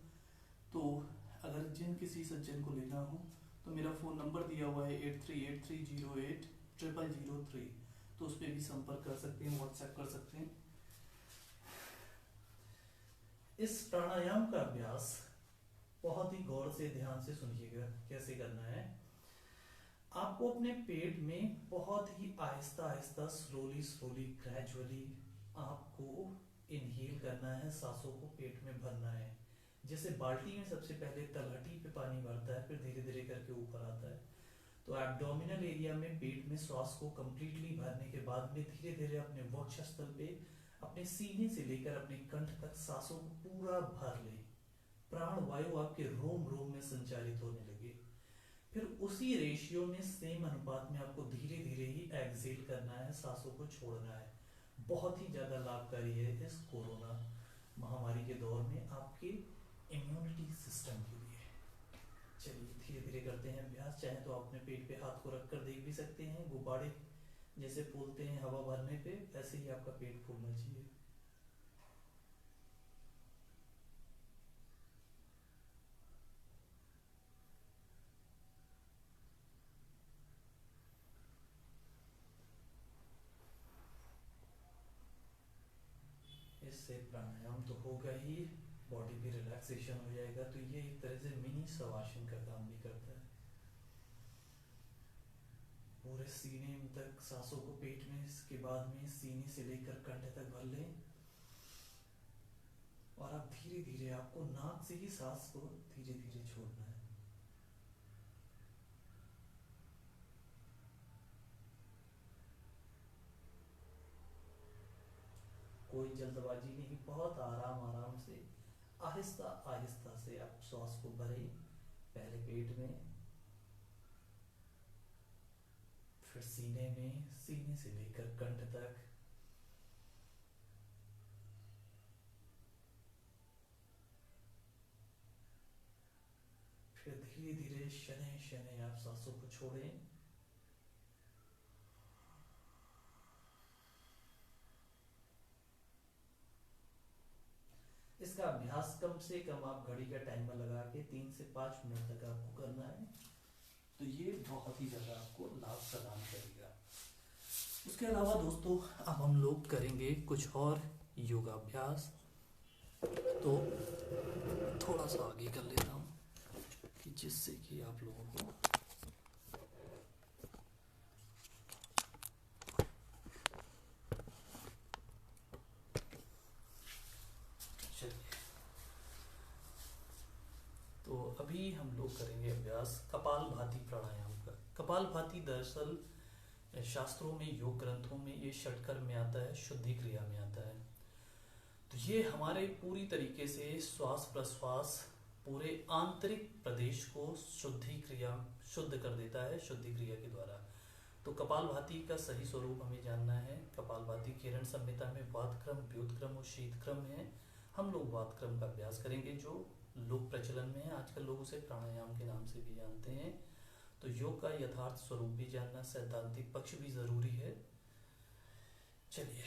तो अगर जिन किसी सज्जन को लेना हो तो मेरा फ़ोन नंबर दिया हुआ है 8383080003, तो उस पर भी संपर्क कर सकते हैं, व्हाट्सएप कर सकते हैं। इस प्राणायाम का अभ्यास बहुत ही गौर से, ध्यान से सुनिएगा कैसे करना है। आपको अपने पेट में बहुत ही Aahista Aahista, slowly slowly, gradually आपको इनहेल करना है, सांसों को पेट में भरना है। जैसे बाल्टी में सबसे पहले तलहटी पे पानी भरता है, फिर धीरे धीरे करके ऊपर आता है, तो एब्डोमिनल एरिया में पेट में श्वास को कंप्लीटली भरने के बाद में धीरे धीरे अपने वक्षस्थल पे, अपने सीने से लेकर अपने कंठ तक सांसों को पूरा भर लें। प्राण वायु आपके रोम रोम में संचालित होने लगे। फिर उसी रेशियो में, सेम अनुपात में आपको धीरे धीरे ही एक्सहेल करना है, सांसों को छोड़ना है। बहुत ही ज्यादा लाभकारी है इस कोरोना महामारी के दौर में आपके इम्यूनिटी सिस्टम के लिए। चलिए धीरे धीरे करते हैं अभ्यास। चाहे तो अपने पेट पे हाथ को रखकर देख भी सकते हैं, गुब्बारे जैसे फूलते हैं हवा भरने पे, ऐसे ही आपका पेट फूलना चाहिए। इससे प्राणायाम तो होगा ही, बॉडी भी रिलैक्सेशन हो जाएगा। तो ये एक तरह से मिनी शवासन का काम भी करता है। पूरे सीने तक सांसों को पेट में, इसके बाद में सीने से लेकर कंठ तक भर लें और आप धीरे धीरे, आपको नाक से ही सांस को धीरे धीरे छोड़ना है। कोई जल्दबाजी नहीं, बहुत आराम आराम से, आहिस्ता आहिस्ता से आप श्वास को भरें, पहले पेट में, फिर सीने में, सीने से लेकर कंठ तक, फिर धीरे धीरे शनै शनै आप सांसों को छोड़ें। इसका अभ्यास कम से कम आप घड़ी का टाइमर लगा के 3 से 5 मिनट तक आपको करना है। तो ये बहुत ही ज़्यादा आपको लाभ प्रदान करेगा। उसके अलावा दोस्तों, अब हम लोग करेंगे कुछ और योगाभ्यास। तो थोड़ा सा आगे कर लेता हूँ कि जिससे कि आप लोगों को तो अभी हम लोग करेंगे अभ्यास कपालभाति प्राणायाम का। कपालभाति दरअसल शास्त्रों में, योग ग्रंथों में ये षटकर में आता है, शुद्धि क्रिया में आता है। तो ये हमारे पूरी तरीके से श्वास प्रश्वास, पूरे आंतरिक प्रदेश को शुद्ध कर देता है शुद्धि क्रिया के द्वारा। तो कपालभाति का सही स्वरूप हमें जानना है। कपालभाति किरण संहिता में वातक्रम, व्युतक्रम और शीतक्रम है। हम लोग वातक्रम का अभ्यास करेंगे, जो लोक प्रचलन में है। आजकल लोग उसे प्राणायाम के नाम से भी जानते हैं। तो योग का यथार्थ स्वरूप भी जानना, सैद्धांतिक पक्ष भी जरूरी है। चलिए,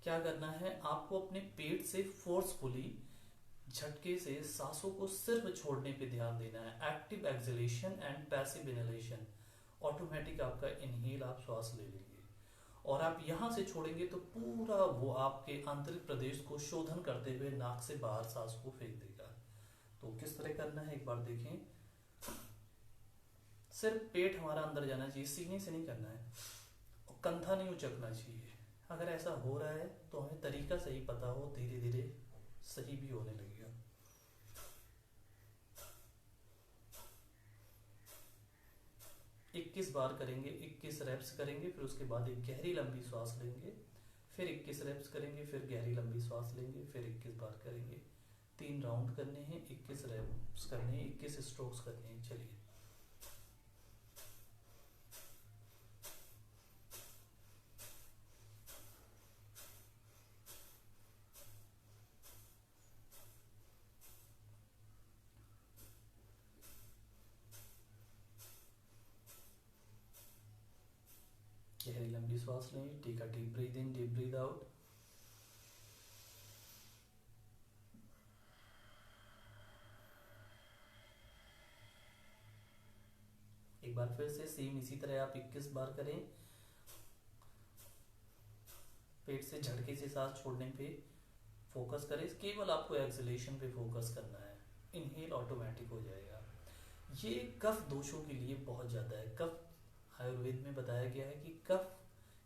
क्या करना है, आपको अपने पेट से फोर्सफुली, झटके से सांसों को सिर्फ छोड़ने पे ध्यान देना है। Active exhalation and passive inhalation. Automatic आपका इनहेल, आप श्वास ले लेंगे और आप यहां से छोड़ेंगे तो पूरा वो आपके आंतरिक प्रदेश को शोधन करते हुए नाक से बाहर सांस को फेंक देगा। तो किस तरह करना है एक बार देखें। सिर्फ पेट हमारा अंदर जाना चाहिए, सीने से नहीं करना है, और कंधा नहीं उचकना चाहिए। अगर ऐसा हो रहा है तो हमें तरीका सही पता हो, धीरे धीरे सही भी होने लगेगा। 21 बार करेंगे, 21 रेप्स करेंगे, फिर उसके बाद एक गहरी लंबी श्वास लेंगे, फिर 21 रेप्स करेंगे, फिर गहरी लंबी श्वास लेंगे, फिर 21 बार करेंगे। 3 राउंड करने हैं, 21 रेप्स करने हैं, 21 स्ट्रोक्स करने हैं। चलिए, गहरी लंबी श्वास लें, take a deep breath in, deep breath out. एक बार फिर से सेम इसी तरह आप 21 बार करें। पेट से झटके से सांस छोड़ने पे फोकस करें, केवल आपको एक्सहेलेशन पे फोकस करना है, इनहेल ऑटोमेटिक हो जाएगा। ये कफ दोषों के लिए बहुत ज़्यादा है। कफ, आयुर्वेद में बताया गया है कि कफ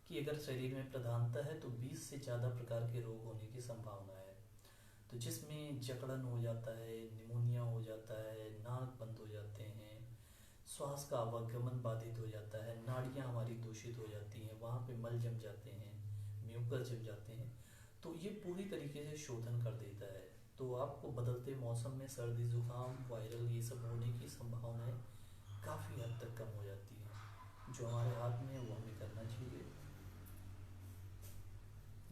की अगर शरीर में प्रधानता है तो 20 से ज़्यादा प्रकार के रोग होने की संभावना है। तो जिसमें जकड़न हो जाता है, निमोनिया हो जाता है, नाक बंद हो जाते हैं, श्वास का आवागमन बाधित हो जाता है, नाड़ियाँ हमारी दूषित हो जाती हैं, वहाँ पे मल जम जाते हैं, म्यूकस जम जाते हैं। तो ये पूरी तरीके से शोधन कर देता है। तो आपको बदलते मौसम में सर्दी, जुकाम, वायरल, ये सब होने की संभावनाएं काफ़ी हद तक कम हो जाती हैं। जो हमारे हाथ में है वो हमें करना चाहिए।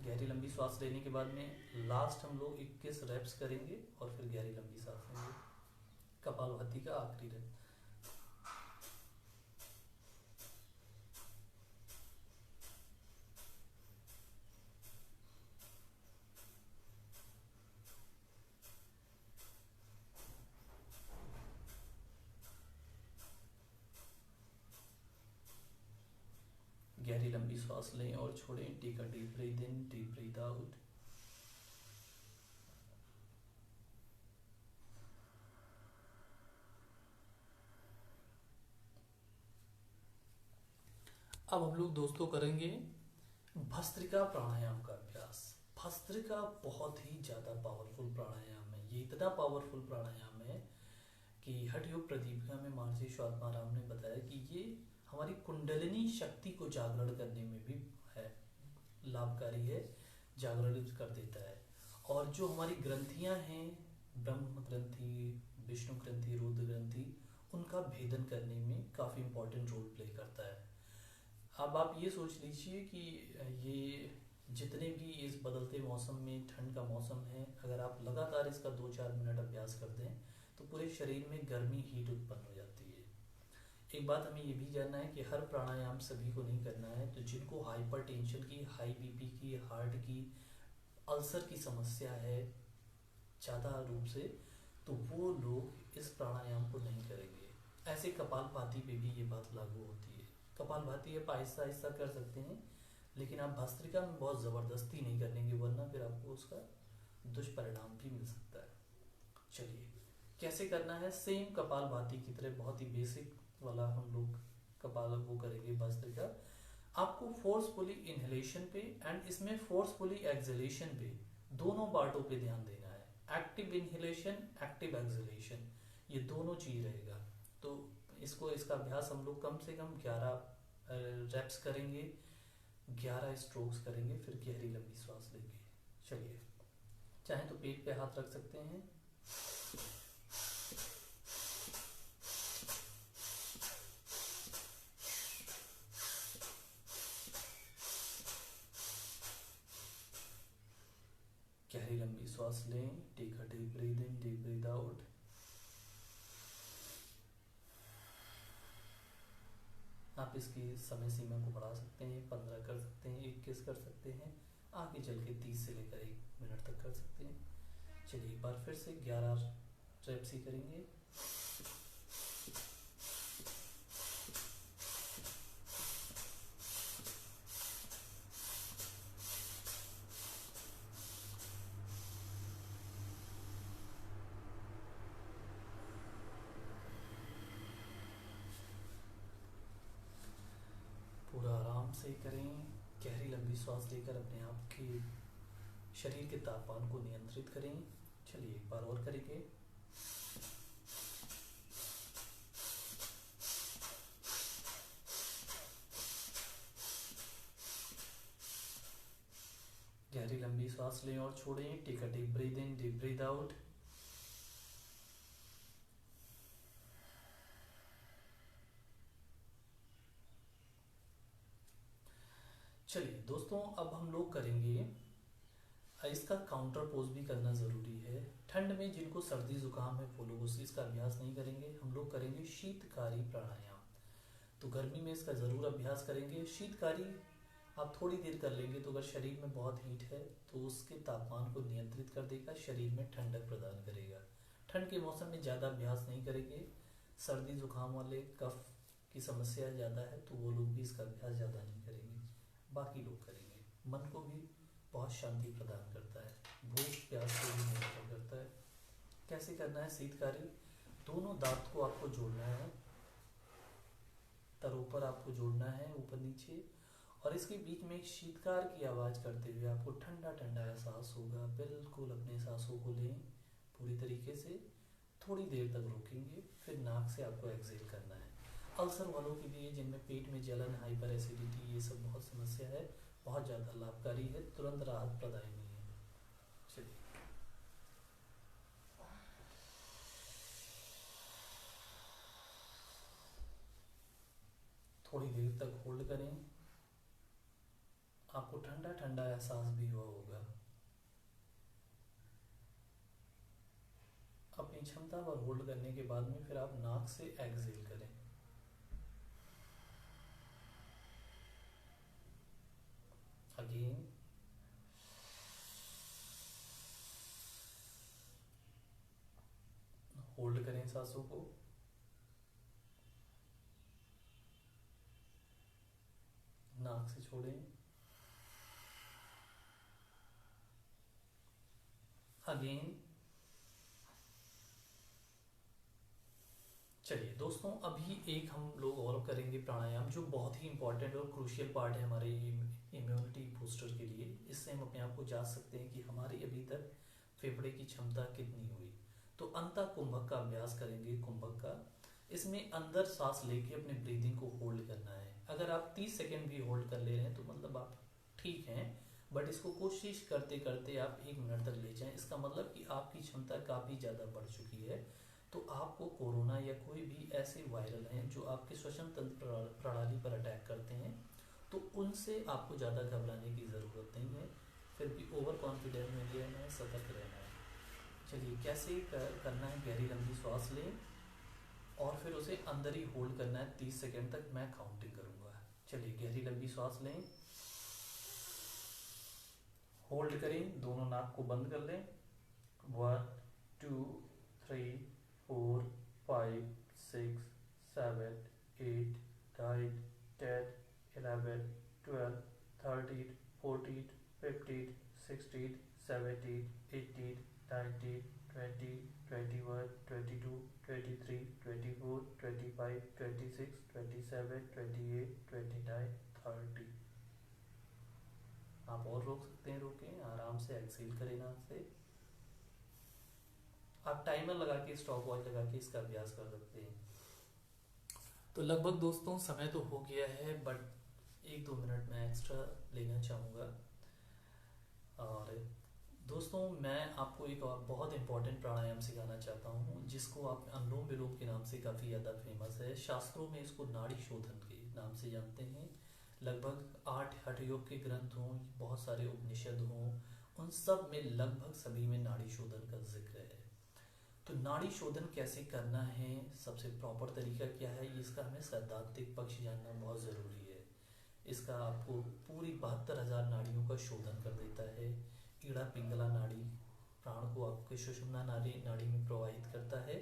गहरी लंबी सांस लेने के बाद में लास्ट हम लोग 21 रेप्स करेंगे और फिर गहरी लंबी सांस लेंगे। कपालभाति का आखिरी रेप। गहरी लंबी सांस लें और छोड़ें, take a deep breath in, deep breath out. अब हम लोग दोस्तों करेंगे भस्त्रिका प्राणायाम का अभ्यास। भस्त्रिका बहुत ही ज़्यादा पावरफुल प्राणायाम है। ये इतना पावरफुल प्राणायाम है कि हठ योग प्रदीपिका में महर्षि स्वात्माराम ने बताया कि ये हमारी कुंडलिनी शक्ति को जागरण करने में भी है लाभकारी है, जागरण कर देता है। और जो हमारी ग्रंथियां हैं, ब्रह्म ग्रंथि, विष्णु ग्रंथि, रुद्र ग्रंथि, उनका भेदन करने में काफ़ी इंपॉर्टेंट रोल प्ले करता है। अब आप ये सोच लीजिए कि ये जितने भी इस बदलते मौसम में, ठंड का मौसम है, अगर आप लगातार इसका 2-4 मिनट अभ्यास कर दें तो पूरे शरीर में गर्मी, हीट उत्पन्न हो जाती है। एक बात हमें ये भी जानना है कि हर प्राणायाम सभी को नहीं करना है। तो जिनको हाइपर टेंशन की, हाई बीपी की, हार्ट की, अल्सर की समस्या है ज़्यादा रूप से, तो वो लोग इस प्राणायाम को नहीं करेंगे। ऐसे कपालभाति पे भी ये बात लागू होती है। कपालभाति आप आहिस्ता आहिस्ता कर सकते हैं, लेकिन आप भस्त्रिका में बहुत ज़बरदस्ती नहीं करेंगे, वरना फिर आपको उसका दुष्परिणाम भी मिल सकता है। चलिए कैसे करना है, सेम कपालभाति की तरह बहुत ही बेसिक वाला हम लोग कपाल वो करेंगे भस्त्रिका। आपको फोर्सफुली इनहेलेशन पे एंड इसमें फोर्सफुली एक्सहेलेशन पे, दोनों पार्टों पे ध्यान देना है। एक्टिव इनहेलेशन, एक्टिव एक्सहेलेशन, ये दोनों चीज रहेगा। तो इसका अभ्यास हम लोग कम से कम 11 रेप्स करेंगे, 11 स्ट्रोक्स करेंगे, फिर गहरी लंबी सांस लेंगे। चलिए, चाहे तो पेट पे हाथ रख सकते हैं, गहरी लंबी सांस लें, take a deep breath in, deep breath out. आप इसकी समय सीमा को बढ़ा सकते हैं, 15 कर सकते हैं, 21 कर सकते हैं, आगे चल के 30 से लेकर 1 मिनट तक कर सकते हैं। चलिए एक बार फिर से 11 रेप्स ही करेंगे। पूरा आराम से करें, गहरी लंबी सांस लेकर अपने आप के शरीर के तापमान को नियंत्रित करें। चलिए एक बार और करेंगे। गहरी लंबी सांस लें और छोड़ें, take a deep breath in, deep breath out. चलिए दोस्तों, अब हम लोग करेंगे, इसका काउंटर पोज भी करना ज़रूरी है। ठंड में जिनको सर्दी जुकाम है वो लोग इसका अभ्यास नहीं करेंगे, हम लोग करेंगे शीतकारी प्राणायाम। तो गर्मी में इसका ज़रूर अभ्यास करेंगे। शीतकारी आप थोड़ी देर कर लेंगे तो अगर शरीर में बहुत हीट है तो उसके तापमान को नियंत्रित कर देगा, शरीर में ठंडक प्रदान करेगा। ठंड के मौसम में ज़्यादा अभ्यास नहीं करेंगे। सर्दी जुकाम वाले, कफ की समस्या ज़्यादा है तो वो लोग भी इसका अभ्यास ज़्यादा नहीं करेंगे, बाकी लोग करेंगे। मन को भी बहुत शांति प्रदान करता है, भूख प्यास को भी नियंत्रण करता है। कैसे करना है शीतकारी, दोनों दांत को आपको जोड़ना है, तरों पर आपको जोड़ना है, ऊपर नीचे, और इसके बीच में एक शीतकार की आवाज़ करते हुए आपको ठंडा ठंडा एहसास होगा। बिल्कुल अपने सांसों को लें पूरी तरीके से, थोड़ी देर तक रोकेंगे, फिर नाक से आपको एक्सहेल करना है। अल्सर वालों के लिए, जिनमें पेट में जलन, हाइपर एसिडिटी, ये सब बहुत समस्या है, बहुत ज़्यादा लाभकारी है, तुरंत राहत प्रदायनी है। चलिए थोड़ी देर तक होल्ड करें, आपको ठंडा ठंडा एहसास भी हुआ होगा। अपनी क्षमता पर होल्ड करने के बाद में फिर आप नाक से एक्सहेल करें। अगेन, होल्ड करें सांसों को, नाक से छोड़ें। अगेन, चलिए दोस्तों, अभी एक हम लोग और करेंगे प्राणायाम जो बहुत ही इंपॉर्टेंट और क्रूशियल पार्ट है हमारे इम्यूनिटी बूस्टर के लिए। इससे हम अपने आप को जान सकते हैं कि हमारी अभी तक फेफड़े की क्षमता कितनी हुई। तो अंतः कुंभक का अभ्यास करेंगे, कुंभक का। इसमें अंदर सांस लेके अपने ब्रीदिंग को होल्ड करना है। अगर आप 30 सेकेंड भी होल्ड कर ले रहे हैं तो मतलब आप ठीक हैं, बट इसको कोशिश करते करते आप 1 मिनट तक ले जाएं। इसका मतलब कि आपकी क्षमता काफ़ी ज़्यादा बढ़ चुकी है। तो आपको कोरोना या कोई भी ऐसे वायरल हैं जो आपके श्वसन तंत्र प्रणाली पर अटैक करते हैं, तो उनसे आपको ज़्यादा घबराने की ज़रूरत नहीं है। फिर भी ओवर कॉन्फिडेंस में रहना है, सतर्क रहना है। चलिए कैसे करना है। गहरी लंबी सांस लें और फिर उसे अंदर ही होल्ड करना है 30 सेकेंड तक। मैं काउंटिंग करूँगा। चलिए गहरी लंबी सांस लें, होल्ड करें, दोनों नाक को बंद कर लें। 1 2 3 4 5 6 7 8 9 10 11 12 13 14 15 16 17 18 19 20 21 22 23 24 25 26 27 28 29 30। आप और रोक सकते हैं, रोकें आराम से, एक्सेल करें नाक से। आप टाइमर लगा के, स्टॉप वॉच लगा के इसका अभ्यास कर सकते हैं। तो लगभग दोस्तों समय तो हो गया है, बट 1-2 मिनट मैं एक्स्ट्रा लेना चाहूँगा। और दोस्तों मैं आपको एक और बहुत इंपॉर्टेंट प्राणायाम सिखाना चाहता हूँ, जिसको आप अनुलोम विलोम के नाम से काफ़ी ज़्यादा फेमस है। शास्त्रों में इसको नाड़ी शोधन के नाम से जानते हैं। लगभग 8 हठयोग के ग्रंथ हों, बहुत सारे उपनिषद हों, उन सब में लगभग सभी में नाड़ी शोधन का जिक्र है। तो नाड़ी शोधन कैसे करना है, सबसे प्रॉपर तरीका क्या है, इसका हमें सैद्धांतिक पक्ष जानना बहुत ज़रूरी है। इसका आपको पूरी 72,000 नाड़ियों का शोधन कर देता है। ईड़ा पिंगला नाड़ी प्राण को आपके सुषुम्ना नाड़ी में प्रवाहित करता है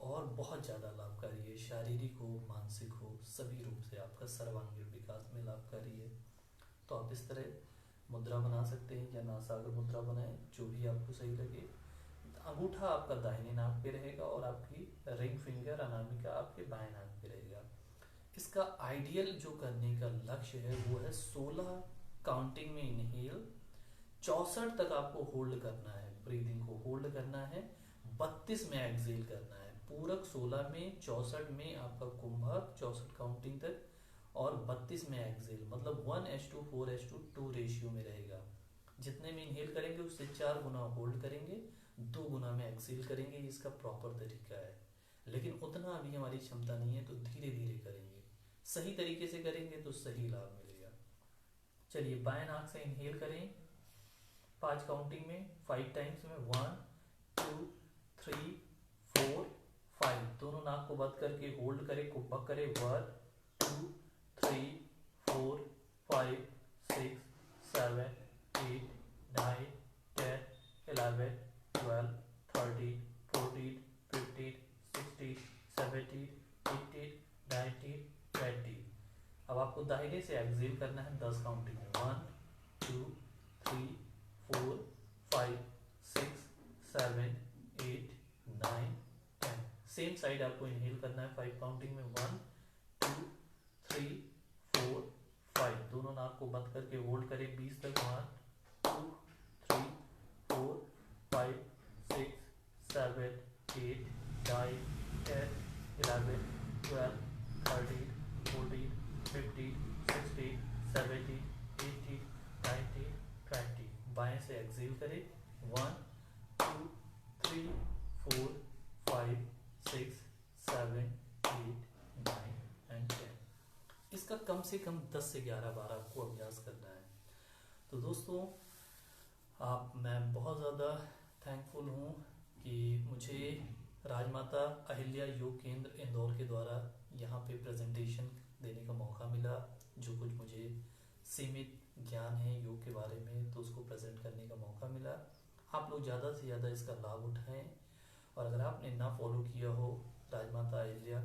और बहुत ज़्यादा लाभकारी है। शारीरिक हो, मानसिक हो, सभी रूप से आपका सर्वांगीण विकास में लाभकारी है। तो आप इस तरह मुद्रा बना सकते हैं या नासाग्र मुद्रा बनाएं, जो भी आपको सही लगे। अंगूठा आपका दाहिने नाक पे रहेगा और आपकी रिंग फिंगर अनामिका आपके बाएं नाक पे रहेगा। इसका आइडियल जो करने का लक्ष्य है वो है 16 काउंटिंग में इनहेल, 64 तक आपको होल्ड करना है, ब्रीदिंग को होल्ड करना है, 32 में एक्सेल करना है। पूरक 16 में, 64 में आपका कुंभक 64 काउंटिंग तक, और 32 में एक्सेल, मतलब 1:4:2 रेशियो में रहेगा। जितने में इनहेल करेंगे उससे 4 गुना होल्ड करेंगे, 2 गुना में एक्सेल करेंगे। इसका प्रॉपर तरीका है, लेकिन उतना अभी हमारी क्षमता नहीं है, तो धीरे धीरे करेंगे। सही तरीके से करेंगे तो सही लाभ मिलेगा। चलिए बाएं नाक से इनहेल करें 5 काउंटिंग में, 5 टाइम्स में। 1 2 3 4 5। दोनों नाक को बंद करके होल्ड करें, कुंभक करें। 1 2 3 4 5 6 7 8 9 10 11 12 13 14 15 16 17 18 19 20। अब आपको दाहिने से एक्सेल करना है 10 काउंटिंग में। 1 2 3 4 5 6 7 8 9 10। सेम साइड आपको इनहेल करना है 5 काउंटिंग में। 1 2 3 4 5। दोनों नाक को बंद करके होल्ड करें 20 तक। 1 2 3 4 5 6 7 8 9 10 11 12 13 14 15 16 17 18 19 20। बाएं से एक्सेल करें। 1 2 3 4 5 6 7 8 9 एंड 10। इसका कम से कम 10 से 11 बार आपको अभ्यास करना है। तो दोस्तों मैं बहुत ज़्यादा थैंकफुल हूँ कि मुझे राजमाता अहिल्या योग केंद्र इंदौर के द्वारा यहाँ पे प्रेजेंटेशन देने का मौका मिला। जो कुछ मुझे सीमित ज्ञान है योग के बारे में, तो उसको प्रेजेंट करने का मौका मिला। आप लोग ज़्यादा से ज़्यादा इसका लाभ उठाएं, और अगर आपने ना फॉलो किया हो राजमाता अहिल्या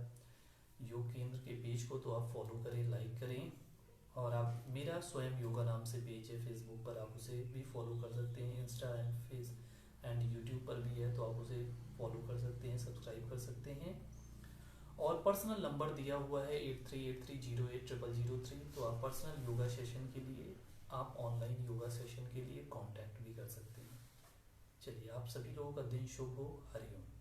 योग केंद्र के पेज को, तो आप फॉलो करें, लाइक करें। और आप मेरा स्वयं योगा नाम से पेज है फेसबुक पर, आप उसे भी फॉलो कर सकते हैं। इंस्टा एंड यूट्यूब पर भी है, तो आप उसे फॉलो कर सकते हैं, सब्सक्राइब कर सकते हैं। और पर्सनल नंबर दिया हुआ है 8383080003। तो आप पर्सनल योगा सेशन के लिए, आप ऑनलाइन योगा सेशन के लिए कांटेक्ट भी कर सकते हैं। चलिए, आप सभी लोगों का दिन शुभ हो। हरिओम।